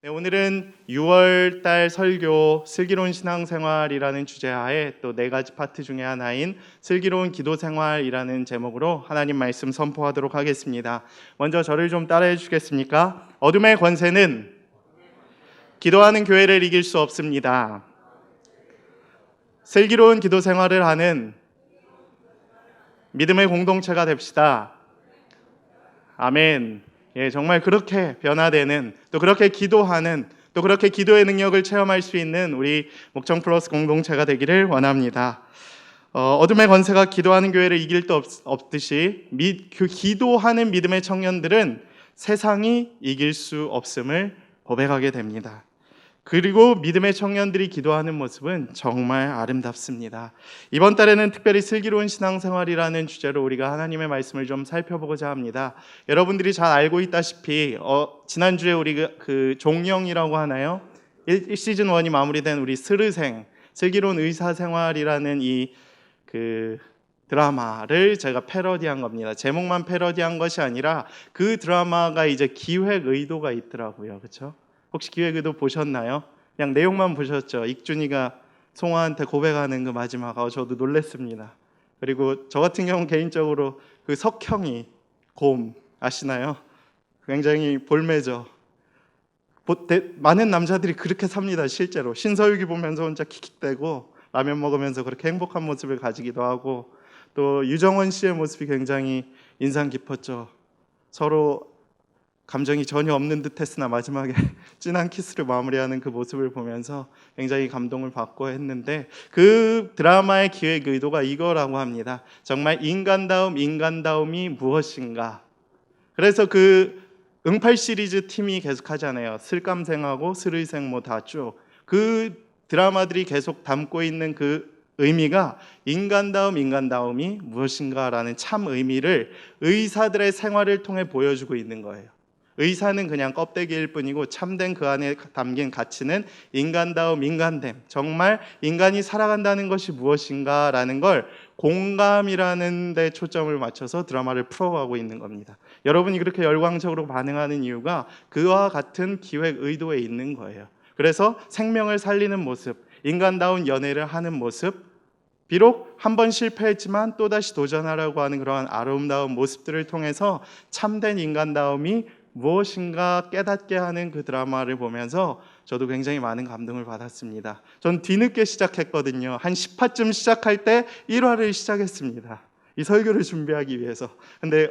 네, 오늘은 6월달 설교 슬기로운 신앙생활이라는 주제하에 또 네 가지 파트 중에 하나인 슬기로운 기도생활이라는 제목으로 하나님 말씀 선포하도록 하겠습니다. 먼저 저를 좀 따라해 주시겠습니까? 어둠의 권세는 기도하는 교회를 이길 수 없습니다. 슬기로운 기도생활을 하는 믿음의 공동체가 됩시다. 아멘. 예, 정말 그렇게 변화되는, 또 그렇게 기도하는, 또 그렇게 기도의 능력을 체험할 수 있는 우리 목청 플러스 공동체가 되기를 원합니다. 어둠의 권세가 기도하는 교회를 이길 수 없듯이 기도하는 믿음의 청년들은 세상이 이길 수 없음을 고백하게 됩니다. 그리고 믿음의 청년들이 기도하는 모습은 정말 아름답습니다. 이번 달에는 특별히 슬기로운 신앙생활이라는 주제로 우리가 하나님의 말씀을 좀 살펴보고자 합니다. 여러분들이 잘 알고 있다시피 지난주에 우리 그 종영이라고 하나요? 1시즌 1이 마무리된 우리 스르생, 슬기로운 의사생활이라는 이 드라마를 제가 패러디한 겁니다. 제목만 패러디한 것이 아니라 그 드라마가 이제 기획 의도가 있더라고요. 그렇죠? 혹시 기획 의도 보셨나요? 그냥 내용만 보셨죠? 익준이가 송아한테 고백하는 그 마지막, 저도 놀랬습니다. 그리고 저 같은 경우 개인적으로 그 석형이 곰 아시나요? 굉장히 볼매죠. 많은 남자들이 그렇게 삽니다. 실제로 신서유기 보면서 혼자 킥킥대고 라면 먹으면서 그렇게 행복한 모습을 가지기도 하고, 또 유정원 씨의 모습이 굉장히 인상 깊었죠. 서로 감정이 전혀 없는 듯 했으나 마지막에 진한 키스를 마무리하는 그 모습을 보면서 굉장히 감동을 받고 했는데, 그 드라마의 기획 의도가 이거라고 합니다. 정말 인간다움이 무엇인가. 그래서 그 응팔 시리즈 팀이 계속 하잖아요. 슬감생하고 스르생 뭐 다 쭉 그 드라마들이 계속 담고 있는 그 의미가 인간다움이 무엇인가라는 참 의미를 의사들의 생활을 통해 보여주고 있는 거예요. 의사는 그냥 껍데기일 뿐이고 참된 그 안에 담긴 가치는 인간됨, 정말 인간이 살아간다는 것이 무엇인가라는 걸 공감이라는 데 초점을 맞춰서 드라마를 풀어가고 있는 겁니다. 여러분이 그렇게 열광적으로 반응하는 이유가 그와 같은 기획 의도에 있는 거예요. 그래서 생명을 살리는 모습, 인간다운 연애를 하는 모습, 비록 한 번 실패했지만 또다시 도전하라고 하는 그러한 아름다운 모습들을 통해서 참된 인간다움이 무엇인가 깨닫게 하는 그 드라마를 보면서 저도 굉장히 많은 감동을 받았습니다. 전 뒤늦게 시작했거든요. 한 10화쯤 시작할 때 1화를 시작했습니다. 이 설교를 준비하기 위해서. 근데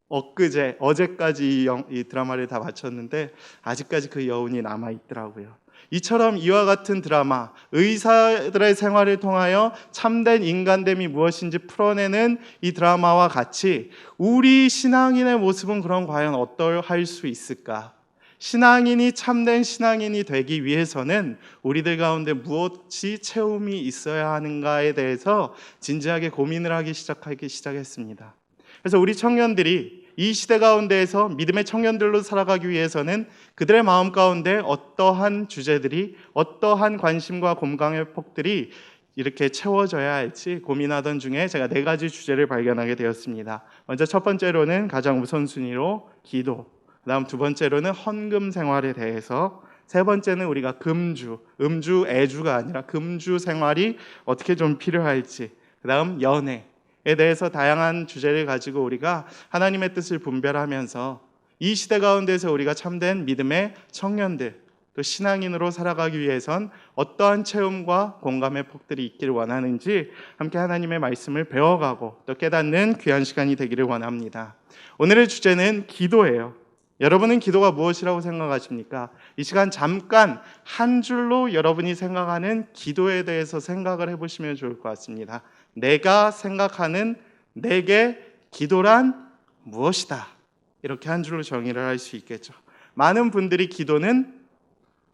어제까지 이 드라마를 다 마쳤는데 아직까지 그 여운이 남아있더라고요. 이처럼 이와 같은 드라마, 의사들의 생활을 통하여 참된 인간됨이 무엇인지 풀어내는 이 드라마와 같이 우리 신앙인의 모습은 그럼 과연 어떠할 수 있을까? 신앙인이 참된 신앙인이 되기 위해서는 우리들 가운데 무엇이 체험이 있어야 하는가에 대해서 진지하게 고민을 하기 시작했습니다. 그래서 우리 청년들이 이 시대 가운데에서 믿음의 청년들로 살아가기 위해서는 그들의 마음 가운데 어떠한 주제들이, 어떠한 관심과 공감의 폭들이 이렇게 채워져야 할지 고민하던 중에 제가 네 가지 주제를 발견하게 되었습니다. 먼저 첫 번째로는 가장 우선순위로 기도, 그 다음 두 번째로는 헌금 생활에 대해서, 세 번째는 우리가 애주가 아니라 금주 생활이 어떻게 좀 필요할지, 그 다음 연애, 에 대해서 다양한 주제를 가지고 우리가 하나님의 뜻을 분별하면서 이 시대 가운데서 우리가 참된 믿음의 청년들, 또 신앙인으로 살아가기 위해선 어떠한 체험과 공감의 폭들이 있기를 원하는지 함께 하나님의 말씀을 배워가고 또 깨닫는 귀한 시간이 되기를 원합니다. 오늘의 주제는 기도예요. 여러분은 기도가 무엇이라고 생각하십니까? 이 시간 잠깐 한 줄로 여러분이 생각하는 기도에 대해서 생각을 해보시면 좋을 것 같습니다. 내가 생각하는 내게 기도란 무엇이다. 이렇게 한 줄로 정의를 할 수 있겠죠. 많은 분들이 기도는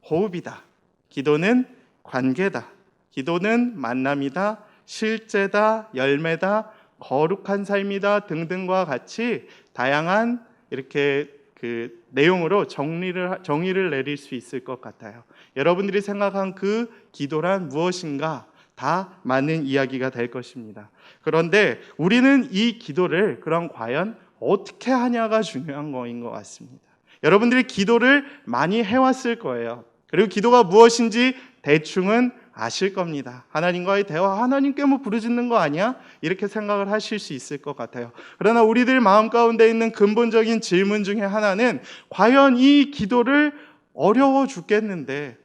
호흡이다, 기도는 관계다, 기도는 만남이다, 실제다, 열매다, 거룩한 삶이다 등등과 같이 다양한 이렇게 그 내용으로 정의를 내릴 수 있을 것 같아요. 여러분들이 생각한 그 기도란 무엇인가 다 맞는 이야기가 될 것입니다. 그런데 우리는 이 기도를 그럼 과연 어떻게 하냐가 중요한 거인 것 같습니다. 여러분들이 기도를 많이 해왔을 거예요. 그리고 기도가 무엇인지 대충은 아실 겁니다. 하나님과의 대화, 하나님께 뭐 부르짖는 거 아니야? 이렇게 생각을 하실 수 있을 것 같아요. 그러나 우리들 마음 가운데 있는 근본적인 질문 중에 하나는 과연 이 기도를 어려워 죽겠는데,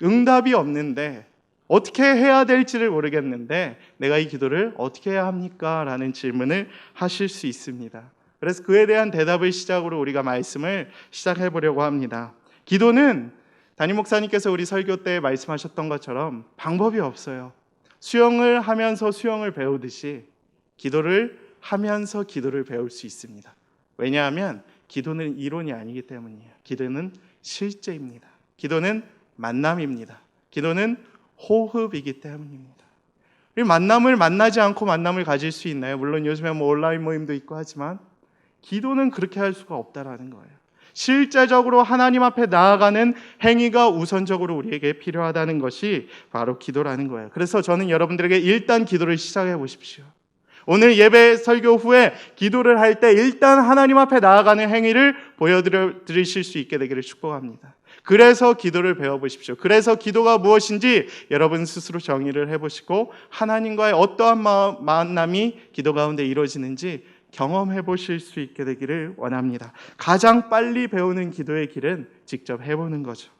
응답이 없는데, 어떻게 해야 될지를 모르겠는데 내가 이 기도를 어떻게 해야 합니까? 라는 질문을 하실 수 있습니다. 그래서 그에 대한 대답을 시작으로 우리가 말씀을 시작해 보려고 합니다. 기도는 담임 목사님께서 우리 설교 때 말씀하셨던 것처럼 방법이 없어요. 수영을 하면서 수영을 배우듯이 기도를 하면서 기도를 배울 수 있습니다. 왜냐하면 기도는 이론이 아니기 때문이에요. 기도는 실제입니다. 기도는 만남입니다. 기도는 호흡이기 때문입니다. 우리 만남을 만나지 않고 만남을 가질 수 있나요? 물론 요즘에 뭐 온라인 모임도 있고 하지만 기도는 그렇게 할 수가 없다라는 거예요. 실제적으로 하나님 앞에 나아가는 행위가 우선적으로 우리에게 필요하다는 것이 바로 기도라는 거예요. 그래서 저는 여러분들에게 일단 기도를 시작해 보십시오. 오늘 예배 설교 후에 기도를 할 때 일단 하나님 앞에 나아가는 행위를 보여드리실 수 있게 되기를 축복합니다. 그래서 기도를 배워보십시오. 그래서 기도가 무엇인지 여러분 스스로 정의를 해보시고 하나님과의 어떠한 만남이 기도 가운데 이루어지는지 경험해 보실 수 있게 되기를 원합니다. 가장 빨리 배우는 기도의 길은 직접 해보는 거죠.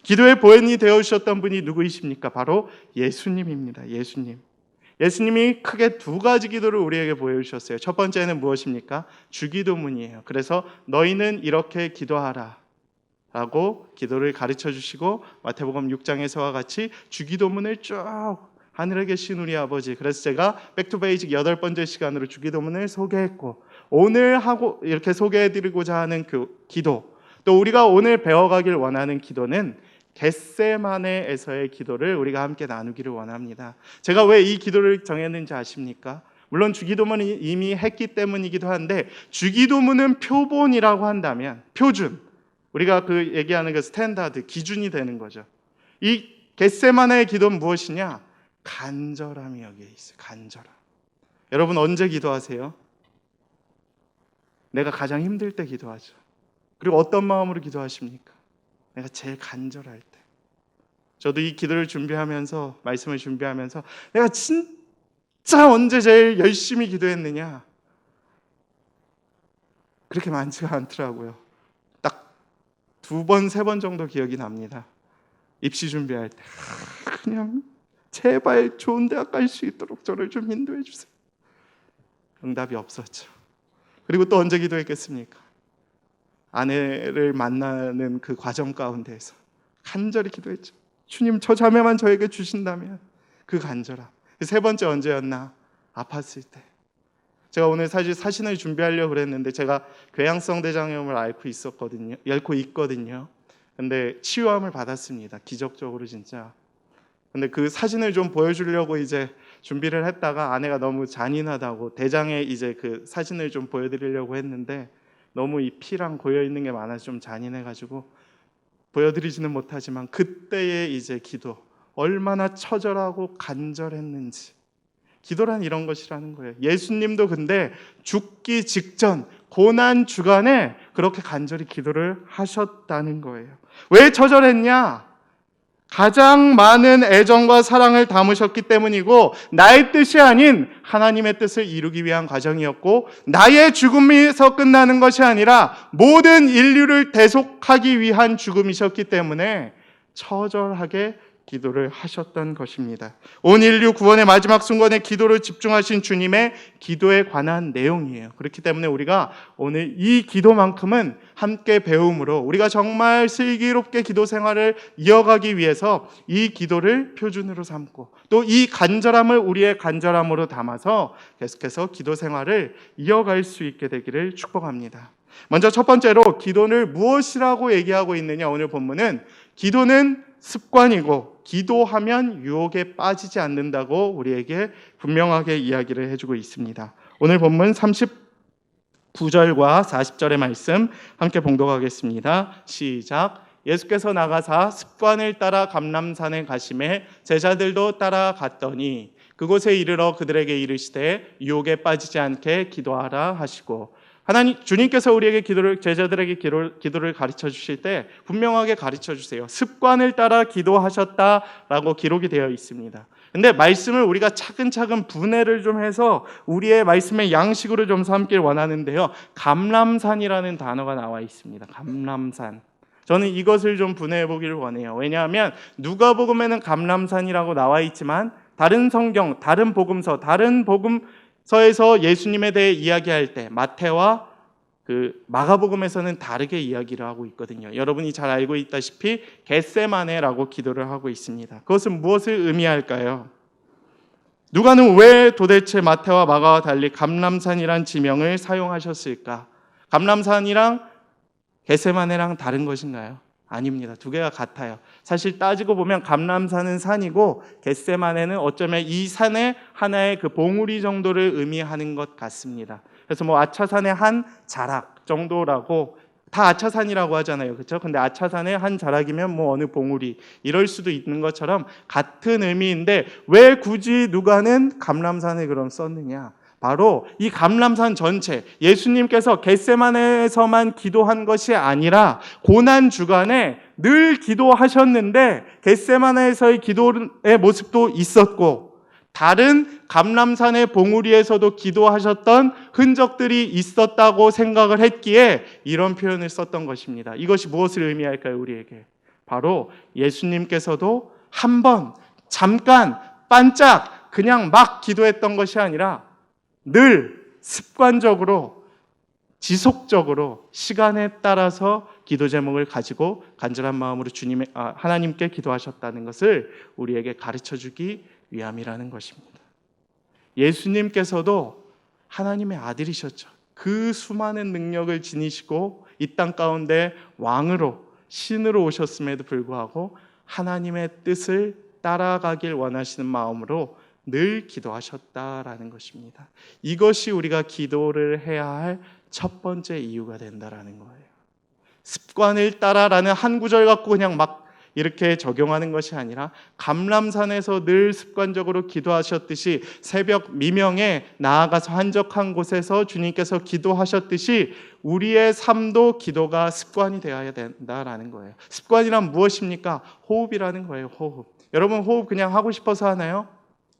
기도의 보현이 되어주셨던 분이 누구이십니까? 바로 예수님입니다. 예수님이 크게 두 가지 기도를 우리에게 보여주셨어요. 첫 번째는 무엇입니까? 주기도문이에요. 그래서 너희는 이렇게 기도하라 라고 기도를 가르쳐 주시고 마태복음 6장에서와 같이 주기도문을 쭉 하늘에 계신 우리 아버지, 그래서 제가 백투베이직 8번째 시간으로 주기도문을 소개했고 오늘 하고 이렇게 소개해드리고자 하는 그 기도, 또 우리가 오늘 배워가길 원하는 기도는 겟세마네에서의 기도를 우리가 함께 나누기를 원합니다. 제가 왜 이 기도를 정했는지 아십니까? 물론 주기도문을 이미 했기 때문이기도 한데 주기도문은 표본이라고 한다면 표준, 우리가 그 얘기하는 그 스탠다드, 기준이 되는 거죠. 이 겟세마네의 기도는 무엇이냐? 간절함이 여기에 있어요. 간절함. 여러분 언제 기도하세요? 내가 가장 힘들 때 기도하죠. 그리고 어떤 마음으로 기도하십니까? 내가 제일 간절할 때. 저도 이 기도를 준비하면서, 말씀을 준비하면서 내가 진짜 언제 제일 열심히 기도했느냐? 그렇게 많지가 않더라고요. 딱 2번, 3번 정도 기억이 납니다. 입시 준비할 때 그냥 제발 좋은 대학 갈 수 있도록 저를 좀 인도해 주세요. 응답이 없었죠. 그리고 또 언제 기도했겠습니까? 아내를 만나는 그 과정 가운데에서 간절히 기도했죠. 주님, 저 자매만 저에게 주신다면. 그 간절함. 3번째 언제였나? 아팠을 때. 제가 오늘 사실 사진을 준비하려고 그랬는데 제가 궤양성 대장염을 앓고 있거든요. 근데 치유함을 받았습니다. 기적적으로 진짜. 근데 그 사진을 좀 보여주려고 이제 준비를 했다가 아내가 너무 잔인하다고 대장에 이제 그 사진을 좀 보여드리려고 했는데 너무 이 피랑 고여 있는 게 많아서 좀 잔인해가지고 보여드리지는 못하지만 그때의 이제 기도, 얼마나 처절하고 간절했는지. 기도란 이런 것이라는 거예요. 예수님도 근데 죽기 직전 고난 주간에 그렇게 간절히 기도를 하셨다는 거예요. 왜 처절했냐? 가장 많은 애정과 사랑을 담으셨기 때문이고 나의 뜻이 아닌 하나님의 뜻을 이루기 위한 과정이었고 나의 죽음에서 끝나는 것이 아니라 모든 인류를 대속하기 위한 죽음이셨기 때문에 처절하게 기도를 하셨던 것입니다. 온 인류 구원의 마지막 순간에 기도를 집중하신 주님의 기도에 관한 내용이에요. 그렇기 때문에 우리가 오늘 이 기도만큼은 함께 배움으로 우리가 정말 슬기롭게 기도 생활을 이어가기 위해서 이 기도를 표준으로 삼고 또 이 간절함을 우리의 간절함으로 담아서 계속해서 기도 생활을 이어갈 수 있게 되기를 축복합니다. 먼저 첫 번째로 기도를 무엇이라고 얘기하고 있느냐? 오늘 본문은 기도는 습관이고 기도하면 유혹에 빠지지 않는다고 우리에게 분명하게 이야기를 해주고 있습니다. 오늘 본문 39절과 40절의 말씀 함께 봉독하겠습니다. 시작. 예수께서 나가사 습관을 따라 감람산에 가시매 제자들도 따라갔더니 그곳에 이르러 그들에게 이르시되 유혹에 빠지지 않게 기도하라 하시고 주님께서 우리에게 제자들에게 기도를 가르쳐 주실 때 분명하게 가르쳐 주세요. 습관을 따라 기도하셨다라고 기록이 되어 있습니다. 근데 말씀을 우리가 차근차근 분해를 좀 해서 우리의 말씀의 양식으로 좀 삼길 원하는데요. 감람산이라는 단어가 나와 있습니다. 감람산. 저는 이것을 좀 분해해 보기를 원해요. 왜냐하면 누가복음에는 감람산이라고 나와 있지만 다른 성경, 다른 복음서, 다른 복음서에서 예수님에 대해 이야기할 때 마태와 마가복음에서는 다르게 이야기를 하고 있거든요. 여러분이 잘 알고 있다시피 겟세마네라고 기도를 하고 있습니다. 그것은 무엇을 의미할까요? 누가는 왜 도대체 마태와 마가와 달리 감람산이란 지명을 사용하셨을까? 감람산이랑 겟세마네랑 다른 것인가요? 아닙니다. 두 개가 같아요. 사실 따지고 보면 감람산은 산이고 겟세마네는 어쩌면 이 산의 하나의 봉우리 정도를 의미하는 것 같습니다. 그래서 아차산의 한 자락 정도라고, 다 아차산이라고 하잖아요. 그렇죠? 근데 아차산의 한 자락이면 어느 봉우리 이럴 수도 있는 것처럼 같은 의미인데 왜 굳이 누가는 감람산을 그럼 썼느냐? 바로 이 감람산 전체, 예수님께서 겟세마네에서만 기도한 것이 아니라 고난 주간에 늘 기도하셨는데 겟세마네에서의 기도의 모습도 있었고 다른 감람산의 봉우리에서도 기도하셨던 흔적들이 있었다고 생각을 했기에 이런 표현을 썼던 것입니다. 이것이 무엇을 의미할까요, 우리에게? 바로 예수님께서도 한 번, 잠깐, 반짝 그냥 막 기도했던 것이 아니라 늘 습관적으로, 지속적으로 시간에 따라서 기도 제목을 가지고 간절한 마음으로 하나님께 기도하셨다는 것을 우리에게 가르쳐주기 위함이라는 것입니다. 예수님께서도 하나님의 아들이셨죠. 그 수많은 능력을 지니시고 이 땅 가운데 왕으로, 신으로 오셨음에도 불구하고 하나님의 뜻을 따라가길 원하시는 마음으로 늘 기도하셨다라는 것입니다. 이것이 우리가 기도를 해야 할 첫 번째 이유가 된다라는 거예요. 습관을 따라라는 한 구절 갖고 그냥 막 이렇게 적용하는 것이 아니라 감람산에서 늘 습관적으로 기도하셨듯이 새벽 미명에 나아가서 한적한 곳에서 주님께서 기도하셨듯이 우리의 삶도 기도가 습관이 되어야 된다라는 거예요. 습관이란 무엇입니까? 호흡이라는 거예요. 호흡. 여러분 호흡 그냥 하고 싶어서 하나요?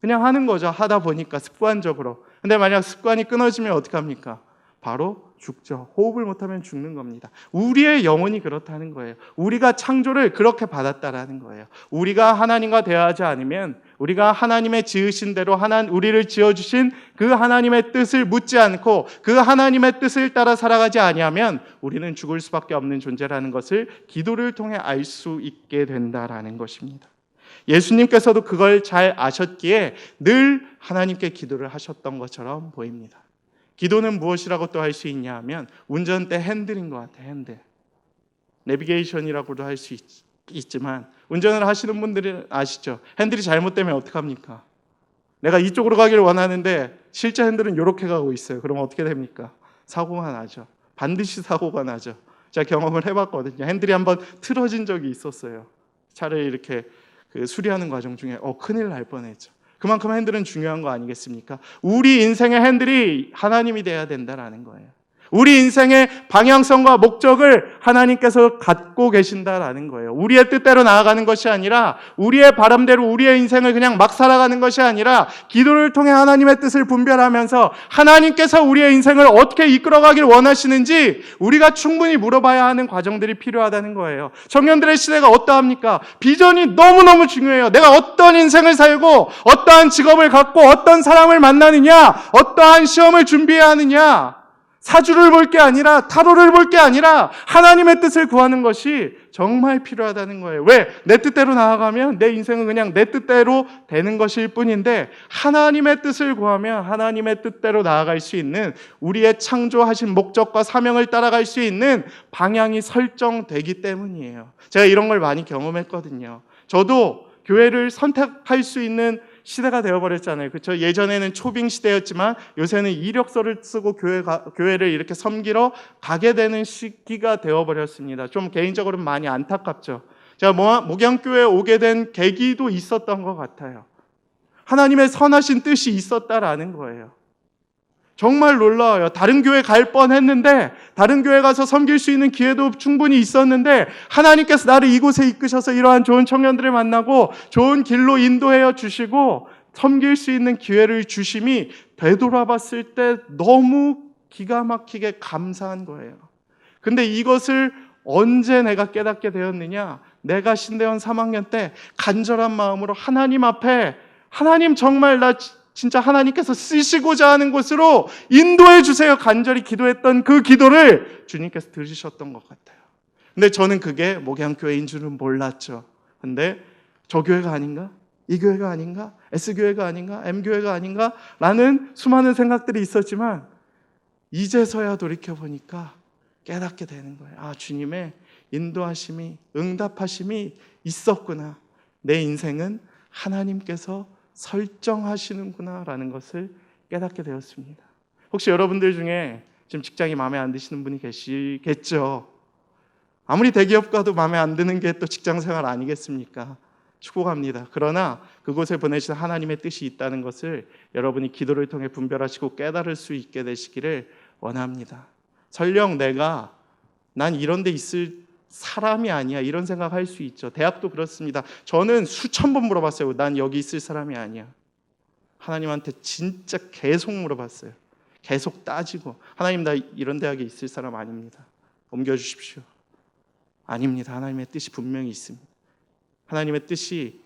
그냥 하는 거죠. 하다 보니까 습관적으로. 근데 만약 습관이 끊어지면 어떡합니까? 바로 죽죠. 호흡을 못하면 죽는 겁니다. 우리의 영혼이 그렇다는 거예요. 우리가 창조를 그렇게 받았다라는 거예요. 우리가 하나님과 대화하지 않으면, 우리가 하나님의 지으신 대로 우리를 지어주신 그 하나님의 뜻을 묻지 않고 그 하나님의 뜻을 따라 살아가지 아니하면 우리는 죽을 수밖에 없는 존재라는 것을 기도를 통해 알 수 있게 된다라는 것입니다. 예수님께서도 그걸 잘 아셨기에 늘 하나님께 기도를 하셨던 것처럼 보입니다. 기도는 무엇이라고 또 할 수 있냐 하면 운전대 핸들인 것 같아요. 핸들. 내비게이션이라고도 할 수 있지만 운전을 하시는 분들은 아시죠? 핸들이 잘못되면 어떡합니까? 내가 이쪽으로 가기를 원하는데 실제 핸들은 이렇게 가고 있어요. 그럼 어떻게 됩니까? 사고가 나죠. 반드시 사고가 나죠. 제가 경험을 해봤거든요. 핸들이 한번 틀어진 적이 있었어요. 차를 이렇게 수리하는 과정 중에 큰일 날 뻔했죠. 그만큼 핸들은 중요한 거 아니겠습니까? 우리 인생의 핸들이 하나님이 돼야 된다라는 거예요. 우리 인생의 방향성과 목적을 하나님께서 갖고 계신다라는 거예요. 우리의 뜻대로 나아가는 것이 아니라 우리의 바람대로 우리의 인생을 그냥 막 살아가는 것이 아니라 기도를 통해 하나님의 뜻을 분별하면서 하나님께서 우리의 인생을 어떻게 이끌어가길 원하시는지 우리가 충분히 물어봐야 하는 과정들이 필요하다는 거예요. 청년들의 시대가 어떠합니까? 비전이 너무너무 중요해요. 내가 어떤 인생을 살고 어떠한 직업을 갖고 어떤 사람을 만나느냐, 어떠한 시험을 준비해야 하느냐, 사주를 볼 게 아니라 타로를 볼 게 아니라 하나님의 뜻을 구하는 것이 정말 필요하다는 거예요. 왜? 내 뜻대로 나아가면 내 인생은 그냥 내 뜻대로 되는 것일 뿐인데 하나님의 뜻을 구하면 하나님의 뜻대로 나아갈 수 있는, 우리의 창조하신 목적과 사명을 따라갈 수 있는 방향이 설정되기 때문이에요. 제가 이런 걸 많이 경험했거든요. 저도 교회를 선택할 수 있는 시대가 되어버렸잖아요. 그렇죠? 예전에는 초빙 시대였지만 요새는 이력서를 쓰고 교회를 이렇게 섬기러 가게 되는 시기가 되어버렸습니다. 좀 개인적으로는 많이 안타깝죠. 제가 목양교회에 오게 된 계기도 있었던 것 같아요. 하나님의 선하신 뜻이 있었다라는 거예요. 정말 놀라워요. 다른 교회 갈 뻔했는데, 다른 교회 가서 섬길 수 있는 기회도 충분히 있었는데, 하나님께서 나를 이곳에 이끄셔서 이러한 좋은 청년들을 만나고 좋은 길로 인도하여 주시고 섬길 수 있는 기회를 주심이 되돌아봤을 때 너무 기가 막히게 감사한 거예요. 근데 이것을 언제 내가 깨닫게 되었느냐? 내가 신대원 3학년 때 간절한 마음으로 하나님 앞에, 하나님 정말 나 진짜 하나님께서 쓰시고자 하는 곳으로 인도해 주세요 간절히 기도했던 그 기도를 주님께서 들으셨던 것 같아요. 근데 저는 그게 목양교회인 줄은 몰랐죠. 근데 저 교회가 아닌가? 이 교회가 아닌가? S교회가 아닌가? M교회가 아닌가? 라는 수많은 생각들이 있었지만 이제서야 돌이켜보니까 깨닫게 되는 거예요. 아, 주님의 인도하심이, 응답하심이 있었구나. 내 인생은 하나님께서 설정하시는구나 라는 것을 깨닫게 되었습니다. 혹시 여러분들 중에 지금 직장이 마음에 안 드시는 분이 계시겠죠? 아무리 대기업 가도 마음에 안 드는 게 또 직장 생활 아니겠습니까? 축복합니다. 그러나 그곳에 보내신 하나님의 뜻이 있다는 것을 여러분이 기도를 통해 분별하시고 깨달을 수 있게 되시기를 원합니다. 설령 난 이런 데 있을 사람이 아니야 이런 생각할 수 있죠. 대학도 그렇습니다. 저는 수천 번 물어봤어요. 난 여기 있을 사람이 아니야. 하나님한테 진짜 계속 물어봤어요. 계속 따지고 하나님 나 이런 대학에 있을 사람 아닙니다. 옮겨주십시오. 아닙니다. 하나님의 뜻이 분명히 있습니다. 하나님의 뜻이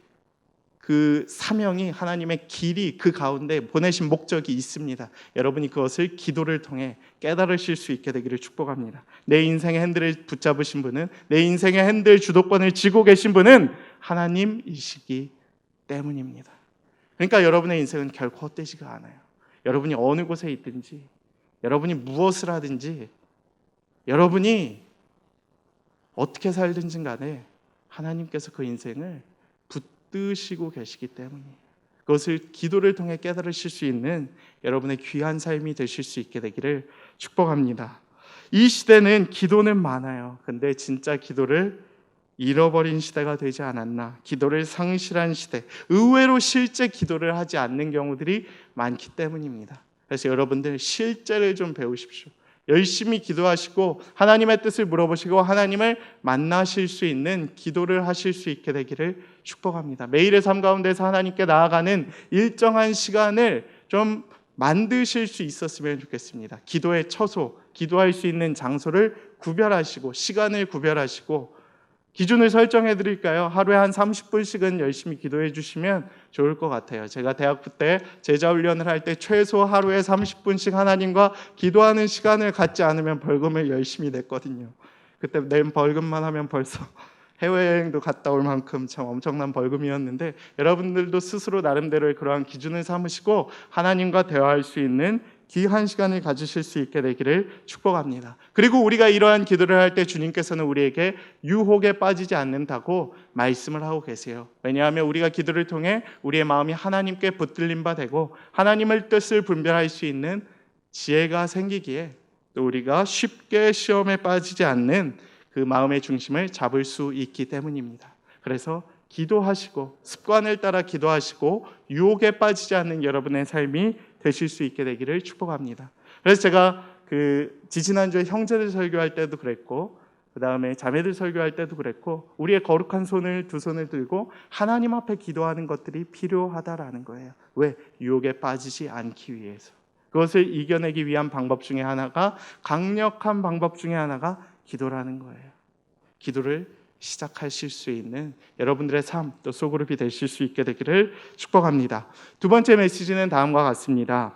그 사명이 하나님의 길이 그 가운데 보내신 목적이 있습니다. 여러분이 그것을 기도를 통해 깨달으실 수 있게 되기를 축복합니다. 내 인생의 핸들을 붙잡으신 분은 내 인생의 핸들 주도권을 쥐고 계신 분은 하나님이시기 때문입니다. 그러니까 여러분의 인생은 결코 헛되지가 않아요. 여러분이 어느 곳에 있든지 여러분이 무엇을 하든지 여러분이 어떻게 살든지 간에 하나님께서 그 인생을 붙드시고 계시기 때문이에요. 그것을 기도를 통해 깨달으실 수 있는 여러분의 귀한 삶이 되실 수 있게 되기를 축복합니다. 이 시대는 기도는 많아요. 근데 진짜 기도를 잃어버린 시대가 되지 않았나. 기도를 상실한 시대. 의외로 실제 기도를 하지 않는 경우들이 많기 때문입니다. 그래서 여러분들 실제를 좀 배우십시오. 열심히 기도하시고 하나님의 뜻을 물어보시고 하나님을 만나실 수 있는 기도를 하실 수 있게 되기를 축복합니다. 매일의 삶 가운데서 하나님께 나아가는 일정한 시간을 좀 만드실 수 있었으면 좋겠습니다. 기도의 처소, 기도할 수 있는 장소를 구별하시고 시간을 구별하시고 기준을 설정해 드릴까요? 하루에 한 30분씩은 열심히 기도해 주시면 좋을 것 같아요. 제가 대학부 때 제자훈련을 할 때 최소 하루에 30분씩 하나님과 기도하는 시간을 갖지 않으면 벌금을 열심히 냈거든요. 그때 낸 벌금만 하면 벌써 해외여행도 갔다 올 만큼 참 엄청난 벌금이었는데 여러분들도 스스로 나름대로의 그러한 기준을 삼으시고 하나님과 대화할 수 있는 귀한 시간을 가지실 수 있게 되기를 축복합니다. 그리고 우리가 이러한 기도를 할 때 주님께서는 우리에게 유혹에 빠지지 않는다고 말씀을 하고 계세요. 왜냐하면 우리가 기도를 통해 우리의 마음이 하나님께 붙들림 바 되고 하나님의 뜻을 분별할 수 있는 지혜가 생기기에 또 우리가 쉽게 시험에 빠지지 않는 그 마음의 중심을 잡을 수 있기 때문입니다. 그래서 기도하시고 습관을 따라 기도하시고 유혹에 빠지지 않는 여러분의 삶이 되실 수 있게 되기를 축복합니다. 그래서 제가 지지난주에 형제들 설교할 때도 그랬고 그 다음에 자매들 설교할 때도 그랬고 우리의 거룩한 두 손을 들고 하나님 앞에 기도하는 것들이 필요하다라는 거예요. 왜? 유혹에 빠지지 않기 위해서. 그것을 이겨내기 위한 방법 중에 하나가 강력한 방법 중에 하나가 기도라는 거예요. 기도를 시작하실 수 있는 여러분들의 삶 또 소그룹이 되실 수 있게 되기를 축복합니다. 두 번째 메시지는 다음과 같습니다.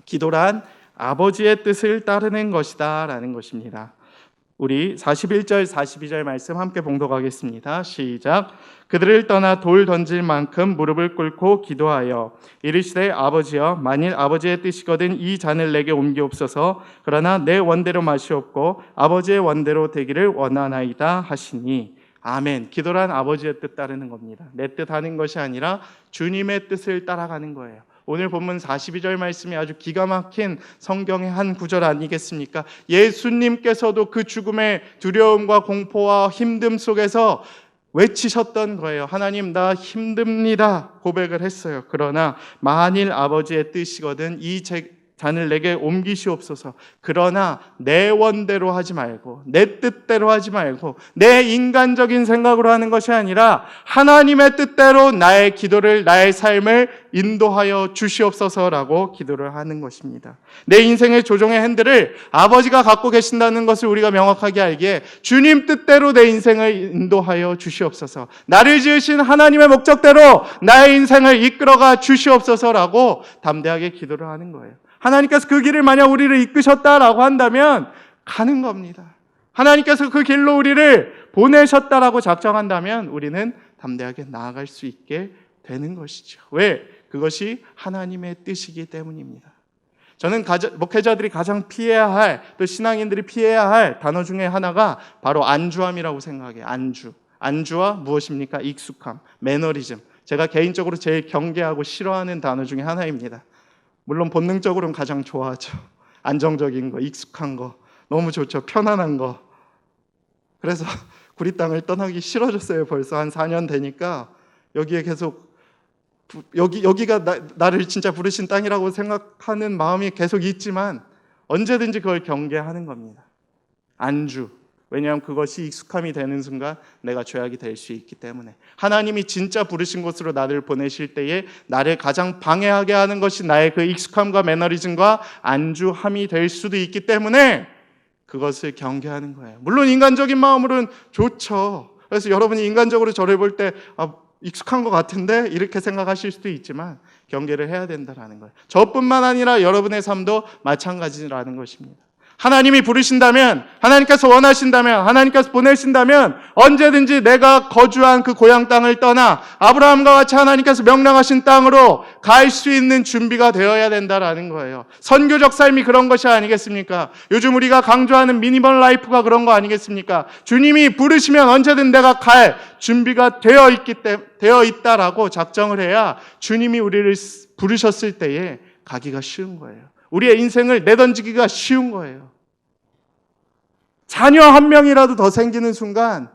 기도란 아버지의 뜻을 따르는 것이다 라는 것입니다. 우리 41절 42절 말씀 함께 봉독하겠습니다. 시작. 그들을 떠나 돌 던질 만큼 무릎을 꿇고 기도하여 이르시되 아버지여 만일 아버지의 뜻이거든 이 잔을 내게 옮기옵소서. 그러나 내 원대로 마시옵고 아버지의 원대로 되기를 원하나이다 하시니. 아멘. 기도란 아버지의 뜻 따르는 겁니다. 내 뜻 하는 것이 아니라 주님의 뜻을 따라가는 거예요. 오늘 본문 42절 말씀이 아주 기가 막힌 성경의 한 구절 아니겠습니까? 예수님께서도 그 죽음의 두려움과 공포와 힘듦 속에서 외치셨던 거예요. 하나님 나 힘듭니다 고백을 했어요. 그러나 만일 아버지의 뜻이거든 이 잔을 내게 옮기시옵소서. 그러나 내 원대로 하지 말고 내 뜻대로 하지 말고 내 인간적인 생각으로 하는 것이 아니라 하나님의 뜻대로 나의 기도를, 나의 삶을 인도하여 주시옵소서라고 기도를 하는 것입니다. 내 인생의 조종의 핸들을 아버지가 갖고 계신다는 것을 우리가 명확하게 알기에 주님 뜻대로 내 인생을 인도하여 주시옵소서. 나를 지으신 하나님의 목적대로 나의 인생을 이끌어가 주시옵소서라고 담대하게 기도를 하는 거예요. 하나님께서 그 길을 만약 우리를 이끄셨다라고 한다면 가는 겁니다. 하나님께서 그 길로 우리를 보내셨다라고 작정한다면 우리는 담대하게 나아갈 수 있게 되는 것이죠. 왜? 그것이 하나님의 뜻이기 때문입니다. 저는 목회자들이 가장 피해야 할, 또 신앙인들이 피해야 할 단어 중에 하나가 바로 안주함이라고 생각해요. 안주와 무엇입니까? 익숙함, 매너리즘. 제가 개인적으로 제일 경계하고 싫어하는 단어 중에 하나입니다. 물론 본능적으로는 가장 좋아하죠. 안정적인 거, 익숙한 거, 너무 좋죠. 편안한 거. 그래서 구리 땅을 떠나기 싫어졌어요. 벌써 한 4년 되니까 여기에 계속 여기가 나를 진짜 부르신 땅이라고 생각하는 마음이 계속 있지만 언제든지 그걸 경계하는 겁니다. 안주. 왜냐하면 그것이 익숙함이 되는 순간 내가 죄악이 될 수 있기 때문에 하나님이 진짜 부르신 곳으로 나를 보내실 때에 나를 가장 방해하게 하는 것이 나의 그 익숙함과 매너리즘과 안주함이 될 수도 있기 때문에 그것을 경계하는 거예요. 물론 인간적인 마음으로는 좋죠. 그래서 여러분이 인간적으로 저를 볼 때 익숙한 것 같은데 이렇게 생각하실 수도 있지만 경계를 해야 된다는 거예요. 저뿐만 아니라 여러분의 삶도 마찬가지라는 것입니다. 하나님이 부르신다면, 하나님께서 원하신다면, 하나님께서 보내신다면 언제든지 내가 거주한 그 고향 땅을 떠나 아브라함과 같이 하나님께서 명령하신 땅으로 갈 수 있는 준비가 되어야 된다라는 거예요. 선교적 삶이 그런 것이 아니겠습니까? 요즘 우리가 강조하는 미니멀 라이프가 그런 거 아니겠습니까? 주님이 부르시면 언제든 내가 갈 준비가 되어 있다라고 작정을 해야 주님이 우리를 부르셨을 때에 가기가 쉬운 거예요. 우리의 인생을 내던지기가 쉬운 거예요. 자녀 한 명이라도 더 생기는 순간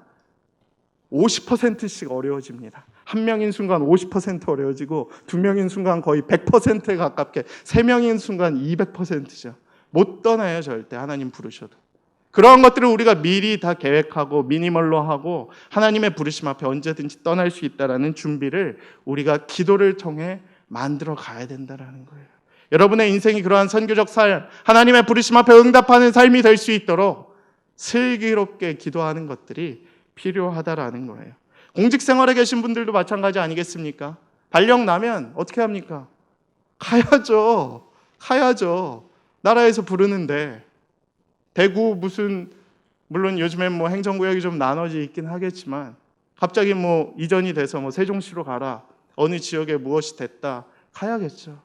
50%씩 어려워집니다. 한 명인 순간 50% 어려워지고 두 명인 순간 거의 100%에 가깝게, 세 명인 순간 200%죠. 못 떠나요, 절대. 하나님 부르셔도. 그러한 것들을 우리가 미리 다 계획하고 미니멀로 하고 하나님의 부르심 앞에 언제든지 떠날 수 있다라는 준비를 우리가 기도를 통해 만들어 가야 된다라는 거예요. 여러분의 인생이 그러한 선교적 삶, 하나님의 부르심 앞에 응답하는 삶이 될 수 있도록 슬기롭게 기도하는 것들이 필요하다라는 거예요. 공직 생활에 계신 분들도 마찬가지 아니겠습니까? 발령 나면 어떻게 합니까? 가야죠. 나라에서 부르는데 대구 물론 요즘엔 행정구역이 좀 나눠져 있긴 하겠지만 갑자기 이전이 돼서 세종시로 가라, 어느 지역에 무엇이 됐다, 가야겠죠.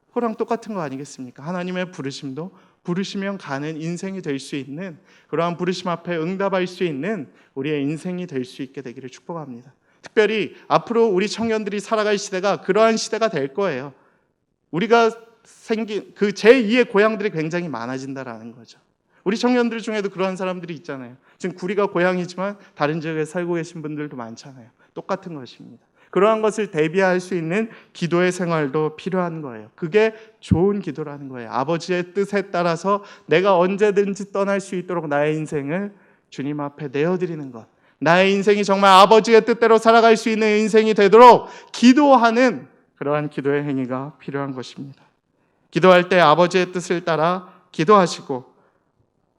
그거랑 똑같은 거 아니겠습니까? 하나님의 부르심도 부르시면 가는 인생이 될 수 있는, 그러한 부르심 앞에 응답할 수 있는 우리의 인생이 될 수 있게 되기를 축복합니다. 특별히 앞으로 우리 청년들이 살아갈 시대가 그러한 시대가 될 거예요. 우리가 생긴 그 제2의 고향들이 굉장히 많아진다라는 거죠. 우리 청년들 중에도 그러한 사람들이 있잖아요. 지금 구리가 고향이지만 다른 지역에 살고 계신 분들도 많잖아요. 똑같은 것입니다. 그러한 것을 대비할 수 있는 기도의 생활도 필요한 거예요. 그게 좋은 기도라는 거예요. 아버지의 뜻에 따라서 내가 언제든지 떠날 수 있도록 나의 인생을 주님 앞에 내어드리는 것, 나의 인생이 정말 아버지의 뜻대로 살아갈 수 있는 인생이 되도록 기도하는 그러한 기도의 행위가 필요한 것입니다. 기도할 때 아버지의 뜻을 따라 기도하시고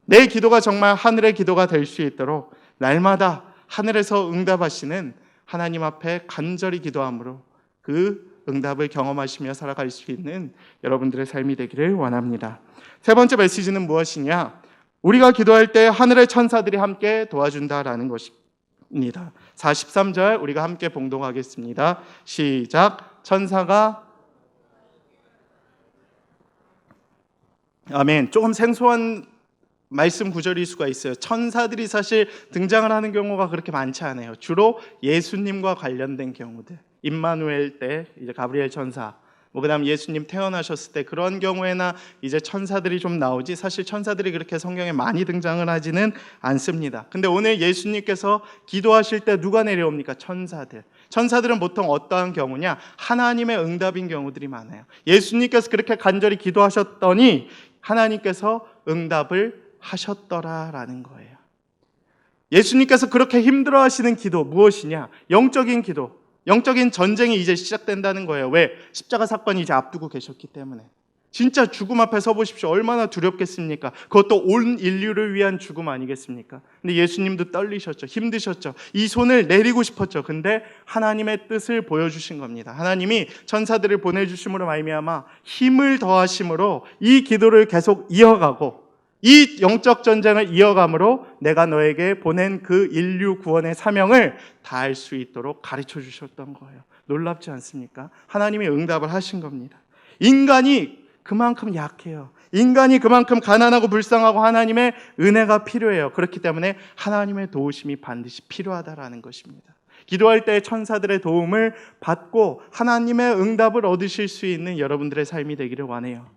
내 기도가 정말 하늘의 기도가 될 수 있도록 날마다 하늘에서 응답하시는 하나님 앞에 간절히 기도함으로 그 응답을 경험하시며 살아갈 수 있는 여러분들의 삶이 되기를 원합니다. 세 번째 메시지는 무엇이냐? 우리가 기도할 때 하늘의 천사들이 함께 도와준다라는 것입니다. 43절 우리가 함께 봉독하겠습니다. 시작. 천사가 아멘. 조금 생소한 말씀 구절일 수가 있어요. 천사들이 사실 등장을 하는 경우가 그렇게 많지 않아요. 주로 예수님과 관련된 경우들. 임마누엘 때 이제 가브리엘 천사, 그다음 예수님 태어나셨을 때 그런 경우에나 이제 천사들이 좀 나오지, 사실 천사들이 그렇게 성경에 많이 등장을 하지는 않습니다. 근데 오늘 예수님께서 기도하실 때 누가 내려옵니까? 천사들. 천사들은 보통 어떠한 경우냐? 하나님의 응답인 경우들이 많아요. 예수님께서 그렇게 간절히 기도하셨더니 하나님께서 응답을 하셨더라라는 거예요. 예수님께서 그렇게 힘들어하시는 기도 무엇이냐? 영적인 기도, 영적인 전쟁이 이제 시작된다는 거예요. 왜? 십자가 사건이 이제 앞두고 계셨기 때문에. 진짜 죽음 앞에 서보십시오. 얼마나 두렵겠습니까? 그것도 온 인류를 위한 죽음 아니겠습니까? 근데 예수님도 떨리셨죠. 힘드셨죠. 이 손을 내리고 싶었죠. 근데 하나님의 뜻을 보여주신 겁니다. 하나님이 천사들을 보내주심으로 말미암아 힘을 더하심으로 이 기도를 계속 이어가고, 이 영적 전쟁을 이어감으로 내가 너에게 보낸 그 인류 구원의 사명을 다할 수 있도록 가르쳐 주셨던 거예요. 놀랍지 않습니까? 하나님이 응답을 하신 겁니다. 인간이 그만큼 약해요. 인간이 그만큼 가난하고 불쌍하고 하나님의 은혜가 필요해요. 그렇기 때문에 하나님의 도우심이 반드시 필요하다라는 것입니다. 기도할 때 천사들의 도움을 받고 하나님의 응답을 얻으실 수 있는 여러분들의 삶이 되기를 원해요.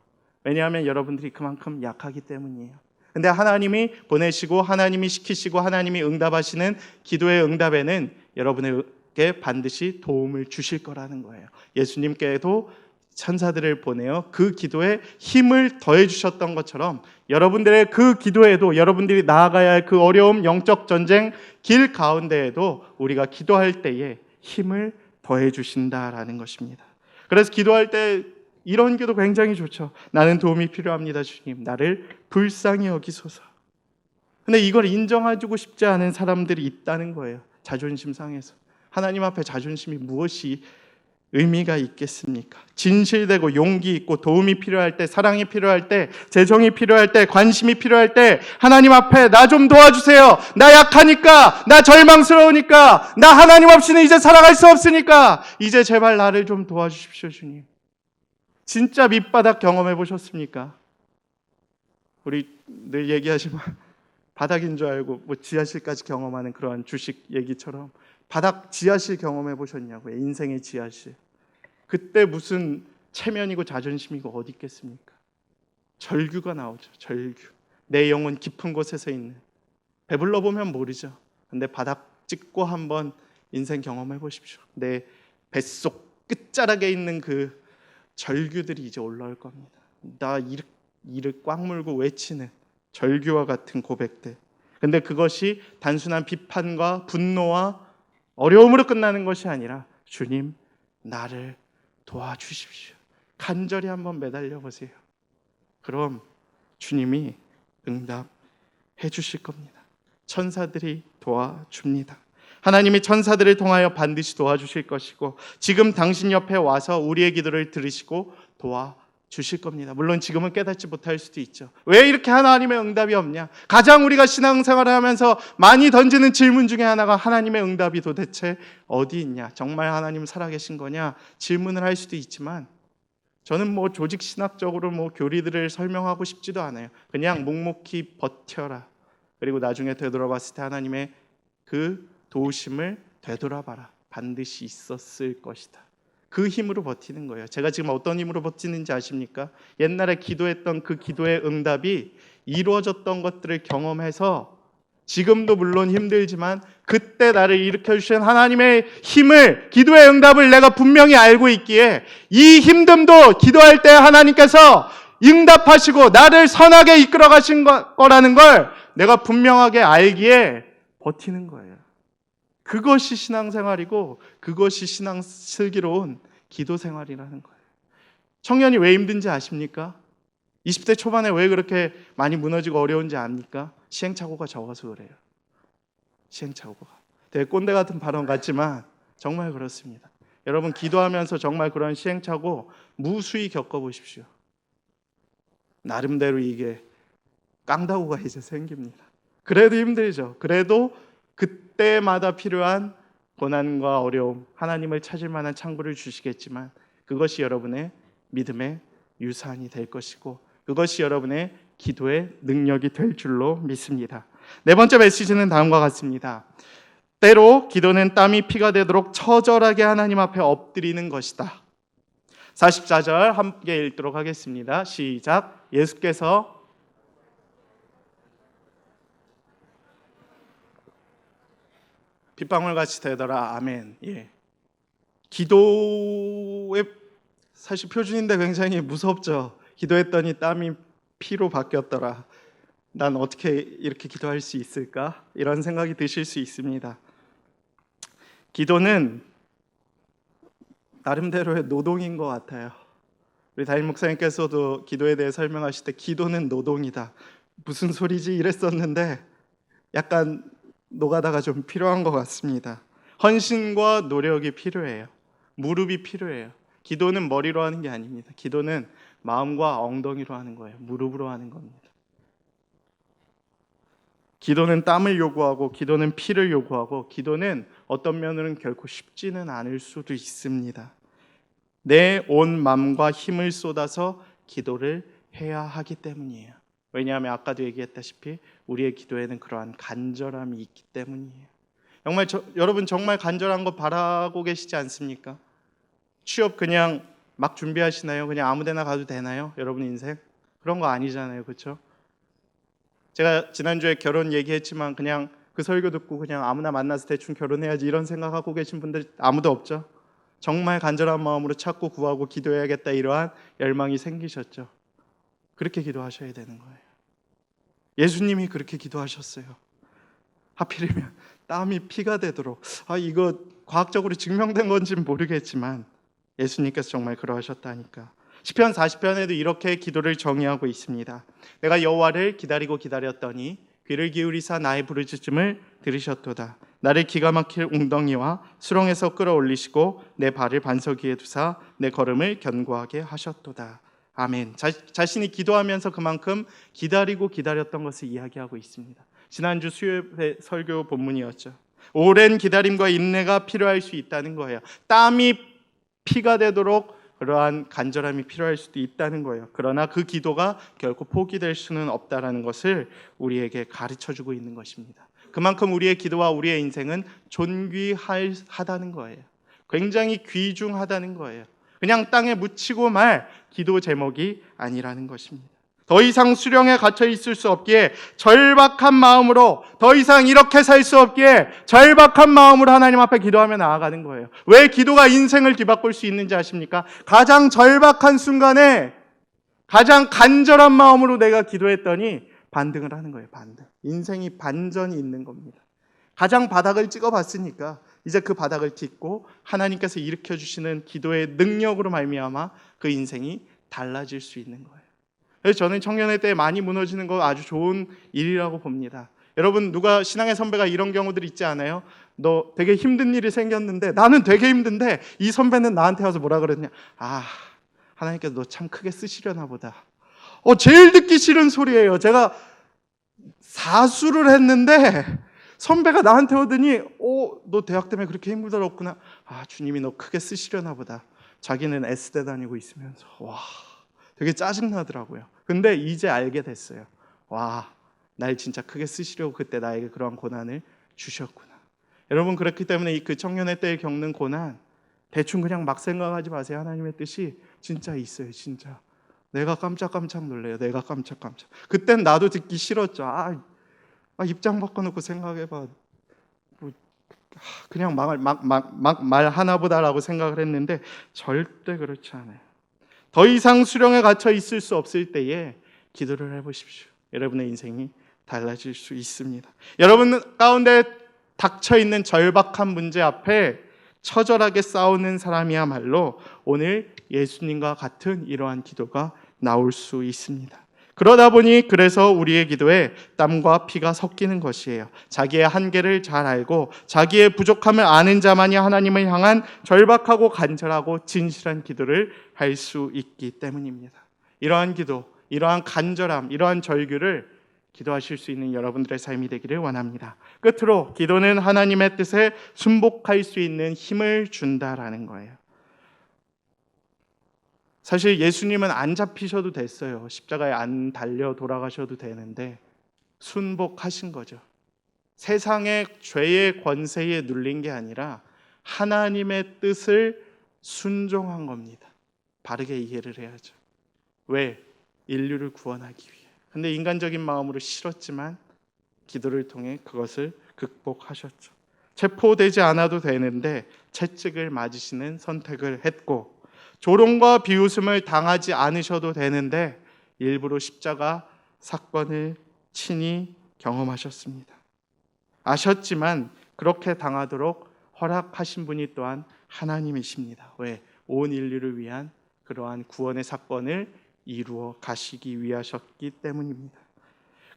왜냐하면 여러분들이 그만큼 약하기 때문이에요. 근데 하나님이 보내시고 하나님이 시키시고 하나님이 응답하시는 기도의 응답에는 여러분에게 반드시 도움을 주실 거라는 거예요. 예수님께도 천사들을 보내어 그 기도에 힘을 더해 주셨던 것처럼 여러분들의 그 기도에도, 여러분들이 나아가야 할 그 어려움, 영적 전쟁 길 가운데에도 우리가 기도할 때에 힘을 더해 주신다라는 것입니다. 그래서 기도할 때 이런 기도 굉장히 좋죠. 나는 도움이 필요합니다, 주님. 나를 불쌍히 여기소서. 근데 이걸 인정해주고 싶지 않은 사람들이 있다는 거예요. 자존심 상해서. 하나님 앞에 자존심이 무엇이 의미가 있겠습니까? 진실되고 용기 있고 도움이 필요할 때, 사랑이 필요할 때, 재정이 필요할 때, 관심이 필요할 때 하나님 앞에 나 좀 도와주세요. 나 약하니까, 나 절망스러우니까, 나 하나님 없이는 이제 살아갈 수 없으니까 이제 제발 나를 좀 도와주십시오, 주님. 진짜 밑바닥 경험해 보셨습니까? 우리 늘 얘기하지만 바닥인 줄 알고 뭐 지하실까지 경험하는 그러한 주식 얘기처럼 바닥 지하실 경험해 보셨냐고요. 인생의 지하실. 그때 무슨 체면이고 자존심이고 어디 있겠습니까? 절규가 나오죠. 절규. 내 영혼 깊은 곳에서 있는. 배불러 보면 모르죠. 근데 바닥 찍고 한번 인생 경험해 보십시오. 내 뱃속 끝자락에 있는 그 절규들이 이제 올라올 겁니다. 나 이를 꽉 물고 외치는 절규와 같은 고백들. 근데 그것이 단순한 비판과 분노와 어려움으로 끝나는 것이 아니라 주님, 나를 도와주십시오. 간절히 한번 매달려 보세요. 그럼 주님이 응답해 주실 겁니다. 천사들이 도와줍니다. 하나님이 천사들을 통하여 반드시 도와주실 것이고 지금 당신 옆에 와서 우리의 기도를 들으시고 도와주실 겁니다. 물론 지금은 깨닫지 못할 수도 있죠. 왜 이렇게 하나님의 응답이 없냐? 가장 우리가 신앙생활을 하면서 많이 던지는 질문 중에 하나가 하나님의 응답이 도대체 어디 있냐? 정말 하나님 살아계신 거냐? 질문을 할 수도 있지만 저는 뭐 조직 신학적으로 뭐 교리들을 설명하고 싶지도 않아요. 그냥 묵묵히 버텨라. 그리고 나중에 되돌아봤을 때 하나님의 그 도우심을 되돌아봐라. 반드시 있었을 것이다. 그 힘으로 버티는 거예요. 제가 지금 어떤 힘으로 버티는지 아십니까? 옛날에 기도했던 그 기도의 응답이 이루어졌던 것들을 경험해서 지금도 물론 힘들지만 그때 나를 일으켜주신 하나님의 힘을, 기도의 응답을 내가 분명히 알고 있기에 이 힘듦도 기도할 때 하나님께서 응답하시고 나를 선하게 이끌어 가신 거라는 걸 내가 분명하게 알기에 버티는 거예요. 그것이 신앙생활이고 그것이 신앙 슬기로운 기도생활이라는 거예요. 청년이 왜 힘든지 아십니까? 20대 초반에 왜 그렇게 많이 무너지고 어려운지 압니까? 시행착오가 적어서 그래요. 시행착오가. 되게 꼰대 같은 발언 같지만 정말 그렇습니다. 여러분 기도하면서 정말 그런 시행착오 무수히 겪어보십시오. 나름대로 이게 깡다구가 이제 생깁니다. 그래도 힘들죠. 그래도 그때마다 필요한 고난과 어려움, 하나님을 찾을 만한 창구를 주시겠지만 그것이 여러분의 믿음의 유산이 될 것이고 그것이 여러분의 기도의 능력이 될 줄로 믿습니다. 네 번째 메시지는 다음과 같습니다. 때로 기도는 땀이 피가 되도록 처절하게 하나님 앞에 엎드리는 것이다. 44절 함께 읽도록 하겠습니다. 시작. 예수께서 빗방울같이 되더라. 아멘. 예. 기도의 사실 표준인데 굉장히 무섭죠. 기도했더니 땀이 피로 바뀌었더라. 난 어떻게 이렇게 기도할 수 있을까? 이런 생각이 드실 수 있습니다. 기도는 나름대로의 노동인 것 같아요. 우리 담임 목사님께서도 기도에 대해 설명하실 때 기도는 노동이다. 무슨 소리지 이랬었는데 약간 노가다가 좀 필요한 것 같습니다. 헌신과 노력이 필요해요. 무릎이 필요해요. 기도는 머리로 하는 게 아닙니다. 기도는 마음과 엉덩이로 하는 거예요. 무릎으로 하는 겁니다. 기도는 땀을 요구하고 기도는 피를 요구하고 기도는 어떤 면으로는 결코 쉽지는 않을 수도 있습니다. 내 온 마음과 힘을 쏟아서 기도를 해야 하기 때문이에요. 왜냐하면 아까도 얘기했다시피 우리의 기도에는 그러한 간절함이 있기 때문이에요. 정말 여러분 정말 간절한 거 바라고 계시지 않습니까? 취업 그냥 막 준비하시나요? 그냥 아무데나 가도 되나요? 여러분 인생? 그런 거 아니잖아요. 그렇죠? 제가 지난주에 결혼 얘기했지만 그냥 그 설교 듣고 그냥 아무나 만나서 대충 결혼해야지 이런 생각하고 계신 분들 아무도 없죠? 정말 간절한 마음으로 찾고 구하고 기도해야겠다 이러한 열망이 생기셨죠? 그렇게 기도하셔야 되는 거예요. 예수님이 그렇게 기도하셨어요. 하필이면 땀이 피가 되도록 이거 과학적으로 증명된 건지는 모르겠지만 예수님께서 정말 그러하셨다니까. 시편 40편에도 이렇게 기도를 정의하고 있습니다. 내가 여호와를 기다리고 기다렸더니 귀를 기울이사 나의 부르짖음을 들으셨도다. 나를 기가 막힐 웅덩이와 수렁에서 끌어올리시고 내 발을 반석 위에 두사 내 걸음을 견고하게 하셨도다. 아멘. 자신이 기도하면서 그만큼 기다리고 기다렸던 것을 이야기하고 있습니다. 지난주 수요일 설교 본문이었죠. 오랜 기다림과 인내가 필요할 수 있다는 거예요. 땀이 피가 되도록 그러한 간절함이 필요할 수도 있다는 거예요. 그러나 그 기도가 결코 포기될 수는 없다라는 것을 우리에게 가르쳐주고 있는 것입니다. 그만큼 우리의 기도와 우리의 인생은 존귀하다는 거예요. 굉장히 귀중하다는 거예요. 그냥 땅에 묻히고 말 기도 제목이 아니라는 것입니다. 더 이상 수령에 갇혀 있을 수 없기에 절박한 마음으로 더 이상 이렇게 살 수 없기에 절박한 마음으로 하나님 앞에 기도하며 나아가는 거예요. 왜 기도가 인생을 뒤바꿀 수 있는지 아십니까? 가장 절박한 순간에 가장 간절한 마음으로 내가 기도했더니 반등을 하는 거예요. 반등. 인생이 반전이 있는 겁니다. 가장 바닥을 찍어봤으니까 이제 그 바닥을 딛고 하나님께서 일으켜주시는 기도의 능력으로 말미암아 그 인생이 달라질 수 있는 거예요. 그래서 저는 청년의 때 많이 무너지는 거 아주 좋은 일이라고 봅니다. 여러분 누가 신앙의 선배가 이런 경우들 있지 않아요? 너 되게 힘든 일이 생겼는데 나는 되게 힘든데 이 선배는 나한테 와서 뭐라 그랬냐? 하나님께서 너 참 크게 쓰시려나 보다. 제일 듣기 싫은 소리예요. 제가 사수를 했는데 선배가 나한테 오더니 너 대학 때문에 그렇게 힘들었구나. 주님이 너 크게 쓰시려나 보다. 자기는 S대 다니고 있으면서 되게 짜증나더라고요. 근데 이제 알게 됐어요. 날 진짜 크게 쓰시려고 그때 나에게 그러한 고난을 주셨구나. 여러분 그렇기 때문에 그 청년의 때에 겪는 고난 대충 그냥 막 생각하지 마세요. 하나님의 뜻이 진짜 있어요. 진짜. 내가 깜짝깜짝 놀래요. 내가 깜짝깜짝. 그땐 나도 듣기 싫었죠. 입장 바꿔놓고 생각해봐. 그냥 막 말하나 보다라고 생각을 했는데 절대 그렇지 않아요. 더 이상 수령에 갇혀 있을 수 없을 때에 기도를 해보십시오. 여러분의 인생이 달라질 수 있습니다. 여러분 가운데 닥쳐있는 절박한 문제 앞에 처절하게 싸우는 사람이야말로 오늘 예수님과 같은 이러한 기도가 나올 수 있습니다. 그러다 보니 그래서 우리의 기도에 땀과 피가 섞이는 것이에요. 자기의 한계를 잘 알고 자기의 부족함을 아는 자만이 하나님을 향한 절박하고 간절하고 진실한 기도를 할 수 있기 때문입니다. 이러한 기도, 이러한 간절함, 이러한 절규를 기도하실 수 있는 여러분들의 삶이 되기를 원합니다. 끝으로 기도는 하나님의 뜻에 순복할 수 있는 힘을 준다라는 거예요. 사실 예수님은 안 잡히셔도 됐어요. 십자가에 안 달려 돌아가셔도 되는데 순복하신 거죠. 세상의 죄의 권세에 눌린 게 아니라 하나님의 뜻을 순종한 겁니다. 바르게 이해를 해야죠. 왜? 인류를 구원하기 위해. 근데 인간적인 마음으로 싫었지만 기도를 통해 그것을 극복하셨죠. 체포되지 않아도 되는데 채찍을 맞으시는 선택을 했고, 조롱과 비웃음을 당하지 않으셔도 되는데 일부러 십자가 사건을 친히 경험하셨습니다. 아셨지만 그렇게 당하도록 허락하신 분이 또한 하나님이십니다. 왜? 온 인류를 위한 그러한 구원의 사건을 이루어 가시기 위하셨기 때문입니다.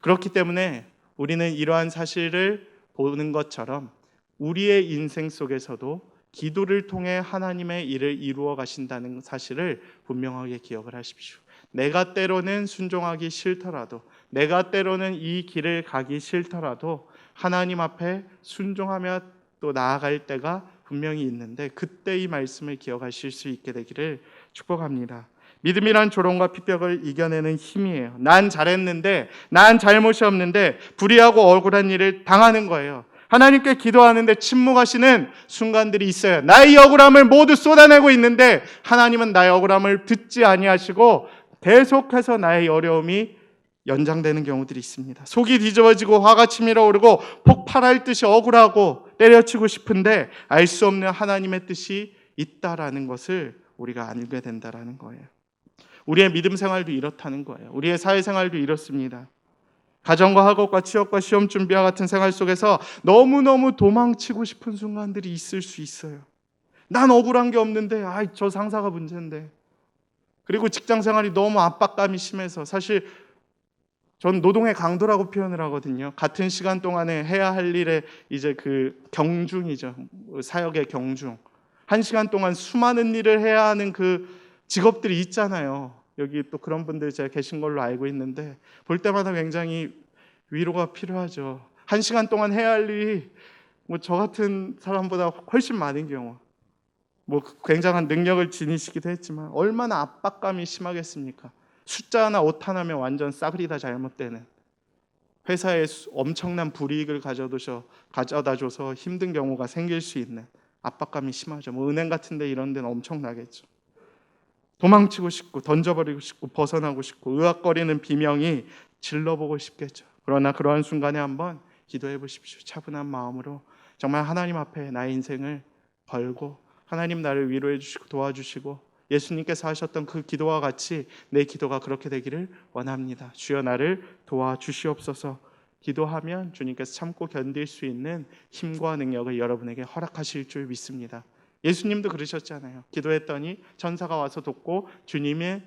그렇기 때문에 우리는 이러한 사실을 보는 것처럼 우리의 인생 속에서도 기도를 통해 하나님의 일을 이루어 가신다는 사실을 분명하게 기억을 하십시오. 내가 때로는 순종하기 싫더라도, 내가 때로는 이 길을 가기 싫더라도 하나님 앞에 순종하며 또 나아갈 때가 분명히 있는데, 그때 이 말씀을 기억하실 수 있게 되기를 축복합니다. 믿음이란 조롱과 핍박을 이겨내는 힘이에요. 난 잘했는데, 난 잘못이 없는데 불의하고 억울한 일을 당하는 거예요. 하나님께 기도하는데 침묵하시는 순간들이 있어요. 나의 억울함을 모두 쏟아내고 있는데 하나님은 나의 억울함을 듣지 아니하시고 계속해서 나의 어려움이 연장되는 경우들이 있습니다. 속이 뒤집어지고 화가 치밀어 오르고 폭발할 듯이 억울하고 때려치고 싶은데 알 수 없는 하나님의 뜻이 있다라는 것을 우리가 알게 된다라는 거예요. 우리의 믿음 생활도 이렇다는 거예요. 우리의 사회 생활도 이렇습니다. 가정과 학업과 취업과 시험 준비와 같은 생활 속에서 너무너무 도망치고 싶은 순간들이 있을 수 있어요. 난 억울한 게 없는데 저 상사가 문제인데. 그리고 직장 생활이 너무 압박감이 심해서, 사실 전 노동의 강도라고 표현을 하거든요. 같은 시간 동안에 해야 할 일의 이제 그 경중이죠. 사역의 경중. 한 시간 동안 수많은 일을 해야 하는 그 직업들이 있잖아요. 여기 또 그런 분들 제가 계신 걸로 알고 있는데 볼 때마다 굉장히 위로가 필요하죠. 한 시간 동안 해야 할 일이 저 같은 사람보다 훨씬 많은 경우, 굉장한 능력을 지니시기도 했지만 얼마나 압박감이 심하겠습니까? 숫자 하나, 옷 하나면 완전 싸그리 다 잘못되는, 회사에 엄청난 불이익을 가져다 줘서 힘든 경우가 생길 수 있는 압박감이 심하죠. 은행 같은 데 이런 데는 엄청나겠죠. 도망치고 싶고 던져버리고 싶고 벗어나고 싶고 으악거리는 비명이 질러보고 싶겠죠. 그러나 그러한 순간에 한번 기도해 보십시오. 차분한 마음으로 정말 하나님 앞에 나의 인생을 걸고 하나님 나를 위로해 주시고 도와주시고 예수님께서 하셨던 그 기도와 같이 내 기도가 그렇게 되기를 원합니다. 주여 나를 도와주시옵소서. 기도하면 주님께서 참고 견딜 수 있는 힘과 능력을 여러분에게 허락하실 줄 믿습니다. 예수님도 그러셨잖아요. 기도했더니 천사가 와서 돕고 주님의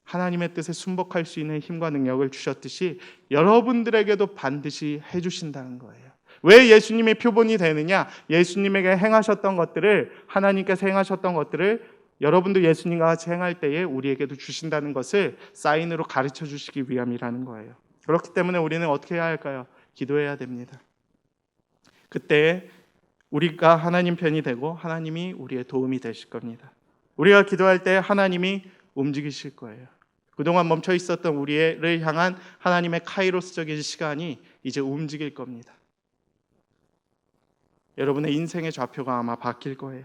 하나님의 뜻에 순복할 수 있는 힘과 능력을 주셨듯이 여러분들에게도 반드시 해주신다는 거예요. 왜 예수님의 표본이 되느냐? 예수님에게 행하셨던 것들을, 하나님께서 행하셨던 것들을 여러분도 예수님과 같이 행할 때에 우리에게도 주신다는 것을 사인으로 가르쳐 주시기 위함이라는 거예요. 그렇기 때문에 우리는 어떻게 해야 할까요? 기도해야 됩니다. 그때 우리가 하나님 편이 되고 하나님이 우리의 도움이 되실 겁니다. 우리가 기도할 때 하나님이 움직이실 거예요. 그동안 멈춰 있었던 우리를 향한 하나님의 카이로스적인 시간이 이제 움직일 겁니다. 여러분의 인생의 좌표가 아마 바뀔 거예요.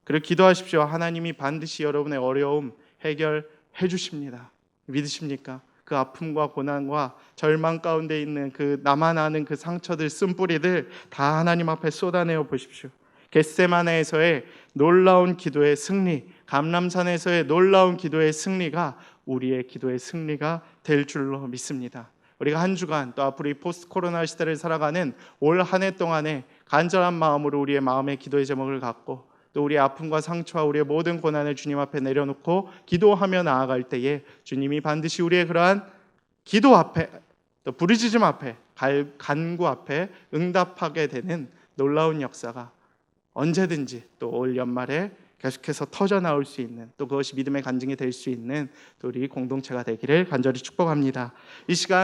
그리고 기도하십시오. 하나님이 반드시 여러분의 어려움 해결해 주십니다. 믿으십니까? 그 아픔과 고난과 절망 가운데 있는 그 나만 아는 그 상처들, 쓴뿌리들 다 하나님 앞에 쏟아내어 보십시오. 겟세마네에서의 놀라운 기도의 승리, 감람산에서의 놀라운 기도의 승리가 우리의 기도의 승리가 될 줄로 믿습니다. 우리가 한 주간 또 앞으로 이 포스트 코로나 시대를 살아가는 올 한 해 동안에 간절한 마음으로 우리의 마음의 기도의 제목을 갖고 또 우리의 아픔과 상처와 우리의 모든 고난을 주님 앞에 내려놓고 기도하며 나아갈 때에 주님이 반드시 우리의 그러한 기도 앞에 또 부르짖음 앞에 간구 앞에 응답하게 되는 놀라운 역사가 언제든지 또 올 연말에 계속해서 터져 나올 수 있는, 또 그것이 믿음의 간증이 될 수 있는 또 우리 공동체가 되기를 간절히 축복합니다. 이 시간